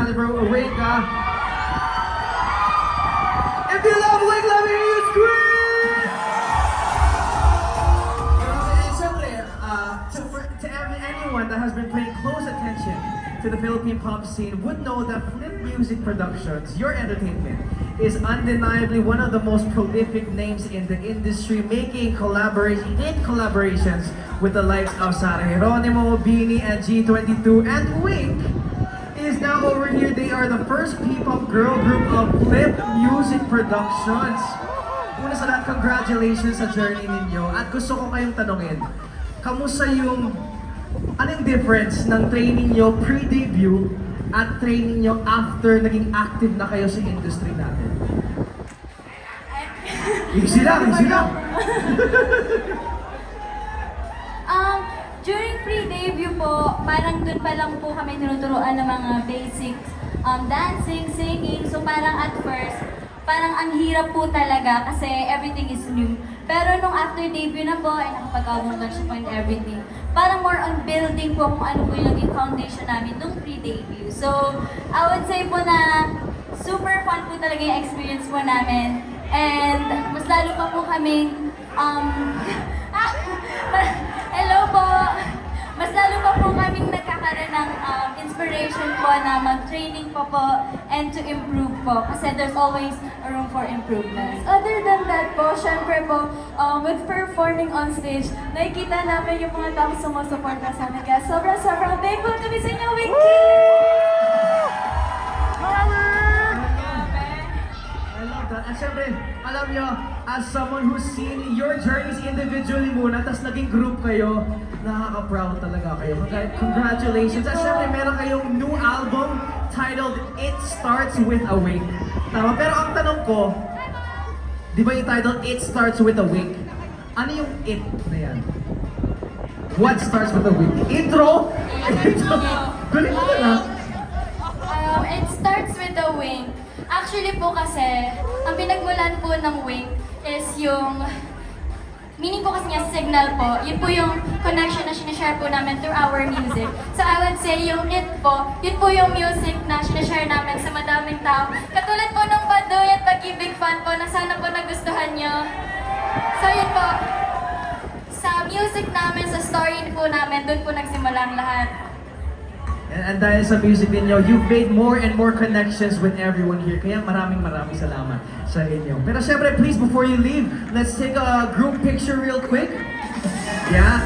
caliber Awake. If you love Awake, let me hear you scream! And syempre, to anyone that has been paying close attention to the Philippine pop scene would know that Flip Music Productions, your entertainment, is undeniably one of the most prolific names in the industry, making collaborations with the likes of Sara Geronimo, Beanie, and G22, and Wink is now over here. They are the first P-pop girl group of Flip Music Productions. Una sa lahat, congratulations sa journey ninyo. At gusto ko kayong tanungin, kamusta yung, anong difference ng training nyo pre-debut at training nyo after naging active na kayo sa industry natin? Easy lang, easy lang. During pre-debut po, parang dun pa lang po kami tinuturuan ng mga basics, dancing, singing. So parang at first, parang ang hirap po talaga kasi everything is new. Pero nung after debut na po, ay nakapag-album launch po and everything, parang more on building po kung ano po yung naging foundation namin nung pre-debut. So, I would say po na super fun po talaga yung experience po namin. And mas lalo pa po kaming, hello po! Mas lalo pa po kaming nagkakaroon ng inspiration po na mag-training po and to improve po. Kasi there's always a room for improvement. Other than that po, syempre po, with performing on stage, nakikita namin yung mga taong sumusuporta sa amin. Kaya sobrang thankful kami sa inyo, Winky! I love that. At syempre, alam nyo, as someone who's seen your journeys individually muna, tas naging group kayo, nakaka-proud talaga kayo. Congratulations! At syempre, meron kayong new album titled It Starts With A Wink. Tama? Pero ang tanong ko, di ba yung title It Starts With A Wink? Ano yung it na yan? What starts with a wink? Intro? Intro? Galing mo na. It starts with a wink. Actually po kasi, ang pinagmulan po ng wink is yung, meaning po kasi niya signal po, yun po yung connection na sinashare po namin through our music. So I would say yung it po, yun po yung music na sinashare namin sa madaming tao. Katulad po ng Baduy at Pag-ibig fan po na sana po nagustuhan nyo. So yun po, sa music namin, sa story po namin, doon po nagsimula ang lahat. And dahil sa music ninyo, you've made more and more connections with everyone here. Kaya maraming salamat sa inyo. Pero syempre, please, before you leave, let's take a group picture real quick. Yeah.